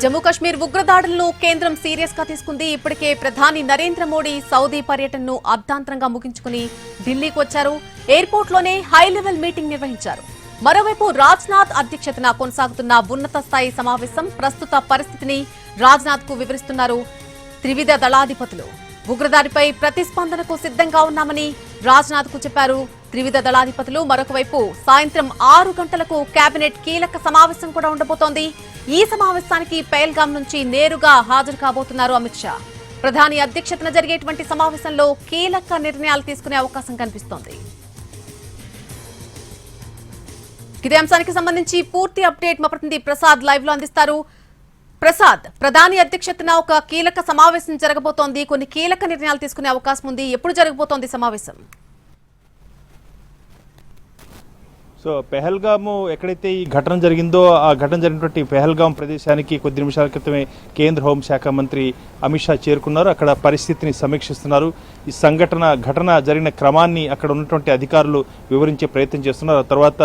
జమ్మూ కశ్మీర్ ఉగ్రదాడులను కేంద్రం సీరియస్ గా తీసుకుంది. ఇప్పటికే ప్రధాని నరేంద్ర మోడీ సౌదీ పర్యటనను అర్ధాంతరంగా ముగించుకుని ఢిల్లీకి వచ్చారు. ఎయిర్పోర్ట్ లోనే హై లెవెల్ మీటింగ్ నిర్వహించారు. మరోవైపు రాజ్నాథ్ అధ్యక్షతన కొనసాగుతున్న ఉన్నత స్థాయి సమావేశం ప్రస్తుత పరిస్థితిని రాజ్నాథ్ కు వివరిస్తున్నారు త్రివిధ దళాధిపతులు. ఉగ్రదాడిపై ప్రతిస్పందనకు సిద్ధంగా ఉన్నామని రాజ్నాథ్ కు చెప్పారు త్రివిధ దళాధిపతులు. మరొక వైపు సాయంత్రం 6 గంటలకు కేబినెట్ కీలక సమావేశం కూడా ఉండబోతోంది. ఈ సమావేశానికి పహల్గామ్ నుంచి నేరుగా హాజరు కాబోతున్నారు అమిత్ షా. ప్రధాని అధ్యక్షతన జరిగేటువంటి సమావేశంలో కీలక నిర్ణయాలు తీసుకునే అవకాశం కనిపిస్తోంది. ఇదే అంశానికి సంబంధించి పూర్తి అప్డేట్ మా ప్రతినిధి ప్రసాద్ లైవ్ లో అందిస్తారు. ప్రసాద్, ప్రధాని అధ్యక్షతన ఒక కీలక సమావేశం జరగబోతోంది. కొన్ని కీలక నిర్ణయాలు తీసుకునే అవకాశం ఉంది. ఎప్పుడు జరగబోతోంది సమావేశం? సో పెహల్గాము ఎక్కడైతే ఈ ఘటన జరిగిందో ఆ ఘటన జరిగినటువంటి పెహల్గాం ప్రదేశానికి కొద్ది నిమిషాల క్రితమే కేంద్ర హోంశాఖ మంత్రి అమిత్ షా చేరుకున్నారు. అక్కడ పరిస్థితిని సమీక్షిస్తున్నారు. ఈ ఘటన జరిగిన క్రమాన్ని అక్కడ ఉన్నటువంటి అధికారులు వివరించే ప్రయత్నం చేస్తున్నారు. ఆ తర్వాత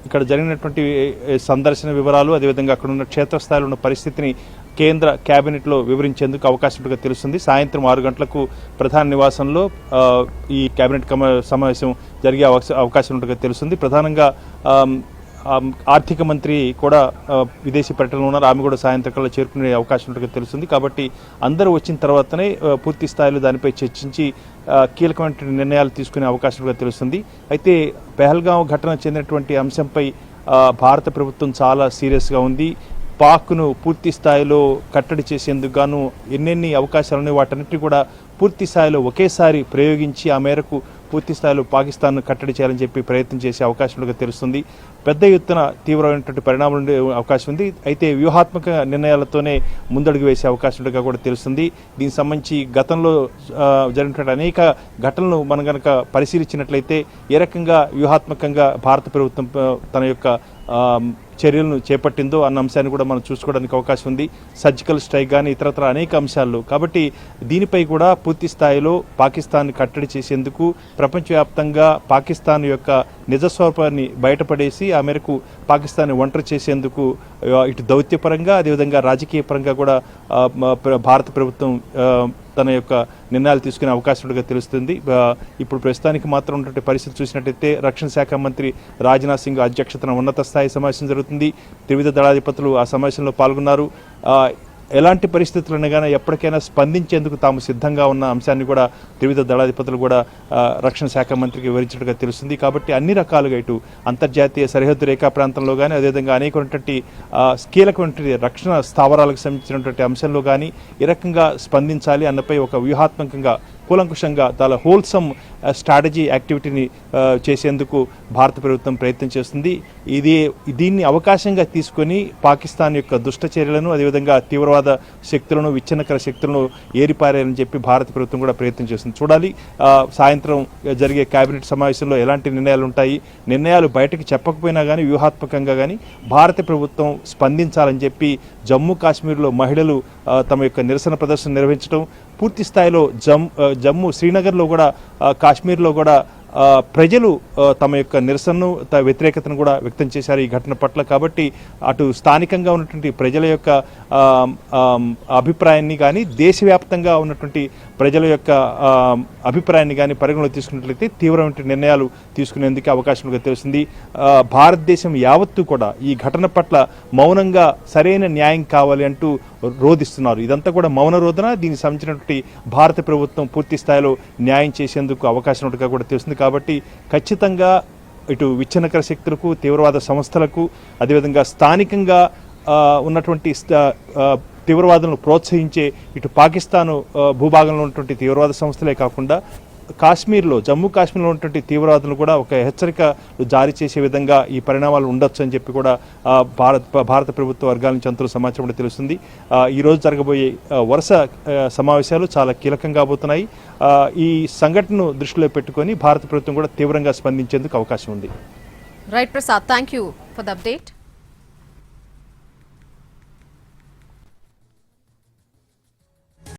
ఇక్కడ జరిగినటువంటి సందర్శన వివరాలు, అదేవిధంగా అక్కడ ఉన్న క్షేత్రస్థాయిలో ఉన్న పరిస్థితిని కేంద్ర కేబినెట్లో వివరించేందుకు అవకాశం ఉంటుందిగా తెలుస్తుంది. సాయంత్రం 6 గంటలకు ప్రధాన నివాసంలో ఈ కేబినెట్ సమావేశం జరిగే అవకాశం ఉంటుందిగా తెలుస్తుంది. ప్రధానంగా ఆర్థిక మంత్రి కూడా విదేశీ పర్యటనలో ఉన్నారు. ఆమె కూడా సాయంత్రం చేరుకునే అవకాశం ఉంటుందిగా తెలుస్తుంది. కాబట్టి అందరూ వచ్చిన తర్వాతనే పూర్తి స్థాయిలో దానిపై చర్చించి కీలకమైన నిర్ణయాలు తీసుకునే అవకాశం ఉంటుందిగా తెలుస్తుంది. అయితే పెహల్గాం ఘటన చెందినటువంటి అంశంపై భారత ప్రభుత్వం చాలా సీరియస్గా ఉంది. పాక్ను పూర్తి స్థాయిలో కట్టడి చేసేందుకు గాను ఎన్నెన్ని అవకాశాలున్నాయి వాటన్నిటి కూడా పూర్తి స్థాయిలో ఒకేసారి ప్రయోగించి ఆ మేరకు పూర్తి స్థాయిలో పాకిస్తాన్ను కట్టడి చేయాలని చెప్పి ప్రయత్నం చేసే అవకాశం ఉండగా తెలుస్తుంది. పెద్ద ఎత్తున తీవ్రమైనటువంటి పరిణామాలు ఉండే అవకాశం ఉంది. అయితే వ్యూహాత్మక నిర్ణయాలతోనే ముందడుగు వేసే అవకాశం ఉండగా కూడా తెలుస్తుంది. దీనికి సంబంధించి గతంలో జరిగినటువంటి అనేక ఘటనలు మనం కనుక పరిశీలించినట్లయితే ఏ రకంగా వ్యూహాత్మకంగా భారత ప్రభుత్వం తన యొక్క చర్యలను చేపట్టిందో అన్న అంశాన్ని కూడా మనం చూసుకోవడానికి అవకాశం ఉంది. సర్జికల్ స్ట్రైక్ కానీ ఇతరత్ర అనేక అంశాలు. కాబట్టి దీనిపై కూడా పూర్తి స్థాయిలో పాకిస్తాన్ కట్టడి చేసేందుకు ప్రపంచవ్యాప్తంగా పాకిస్తాన్ యొక్క నిజస్వరూపాన్ని బయటపడేసి ఆ మేరకు పాకిస్తాన్ ఒంటరి చేసేందుకు ఇటు దౌత్యపరంగా అదేవిధంగా రాజకీయ పరంగా కూడా భారత ప్రభుత్వం తన యొక్క నిర్ణయాలు తీసుకునే అవకాశం ఉండగా తెలుస్తుంది. ఇప్పుడు ప్రస్తుతానికి మాత్రం ఉన్నటువంటి పరిస్థితి చూసినట్టయితే రక్షణ శాఖ మంత్రి రాజ్నాథ్ సింగ్ అధ్యక్షతన ఉన్నత స్థాయి సమావేశం జరుగుతుంది. త్రివిధ దళాధిపతులు ఆ సమావేశంలో పాల్గొన్నారు. ఎలాంటి పరిస్థితులను కానీ ఎప్పటికైనా స్పందించేందుకు తాము సిద్ధంగా ఉన్న అంశాన్ని కూడా త్రివిధ దళాధిపతులు కూడా రక్షణ శాఖ మంత్రికి వివరించినట్టుగా తెలుస్తుంది. కాబట్టి అన్ని రకాలుగా ఇటు అంతర్జాతీయ సరిహద్దు రేఖా ప్రాంతంలో కానీ అదేవిధంగా అనేకటువంటి కీలకమైన రక్షణ స్థావరాలకు సంబంధించినటువంటి అంశంలో కానీ ఏ రకంగా స్పందించాలి అన్నపై ఒక వ్యూహాత్మకంగా కూలంకుషంగా చాలా హోల్సమ్ స్ట్రాటజీ యాక్టివిటీని చేసేందుకు భారత ప్రభుత్వం ప్రయత్నం చేస్తుంది. దీన్ని అవకాశంగా తీసుకొని పాకిస్తాన్ యొక్క దుష్ట చర్యలను అదేవిధంగా తీవ్రవాద శక్తులను విచ్ఛిన్నకర శక్తులను ఏరిపారేయాలని చెప్పి భారత ప్రభుత్వం కూడా ప్రయత్నం చేస్తుంది. చూడాలి సాయంత్రం జరిగే కేబినెట్ సమావేశంలో ఎలాంటి నిర్ణయాలు ఉంటాయి. నిర్ణయాలు బయటకు చెప్పకపోయినా కానీ వ్యూహాత్మకంగా కానీ భారత ప్రభుత్వం స్పందించాలని చెప్పి జమ్మూ కాశ్మీర్లో మహిళలు తమ యొక్క నిరసన ప్రదర్శన నిర్వహించడం, పూర్తి స్థాయిలో జమ్మూ శ్రీనగర్లో కూడా కాశ్మీర్లో కూడా ప్రజలు తమ యొక్క నిరసనను వ్యతిరేకతను కూడా వ్యక్తం చేశారు ఈ ఘటన పట్ల. కాబట్టి అటు స్థానికంగా ఉన్నటువంటి ప్రజల యొక్క అభిప్రాయాన్ని కానీ దేశవ్యాప్తంగా ఉన్నటువంటి ప్రజల యొక్క అభిప్రాయాన్ని కానీ పరిగణలో తీసుకున్నట్లయితే తీవ్రమైన నిర్ణయాలు తీసుకునేందుకు అవకాశం తెలుస్తుంది. భారతదేశం యావత్తు కూడా ఈ ఘటన పట్ల మౌనంగా సరైన న్యాయం కావాలి అంటూ రోధిస్తున్నారు. ఇదంతా కూడా మౌన రోదన. దీనికి సంబంధించినటువంటి భారత ప్రభుత్వం పూర్తి స్థాయిలో న్యాయం చేసేందుకు అవకాశం ఉన్నట్టుగా కూడా తెలుస్తుంది. కాబట్టి ఖచ్చితంగా ఇటు విచ్ఛిన్నకర శక్తులకు తీవ్రవాద సంస్థలకు అదేవిధంగా స్థానికంగా ఉన్నటువంటి తీవ్రవాదులను ప్రోత్సహించే ఇటు పాకిస్తాను భూభాగంలో ఉన్నటువంటి తీవ్రవాద సంస్థలే కాకుండా కాశ్మీర్లో జమ్మూ కాశ్మీర్లో ఉన్నటువంటి తీవ్రవాదులు కూడా ఒక హెచ్చరిక జారీ చేసే విధంగా ఈ పరిణామాలు ఉండొచ్చు అని చెప్పి కూడా భారత ప్రభుత్వ వర్గాల నుంచి అంతలో సమాచారం కూడా తెలుస్తుంది. ఈరోజు జరగబోయే వరుస సమావేశాలు చాలా కీలకంగా కాబోతున్నాయి. ఈ సంఘటనను దృష్టిలో పెట్టుకొని భారత ప్రభుత్వం కూడా తీవ్రంగా స్పందించేందుకు అవకాశం ఉంది. Right Prasad, thank you for the update.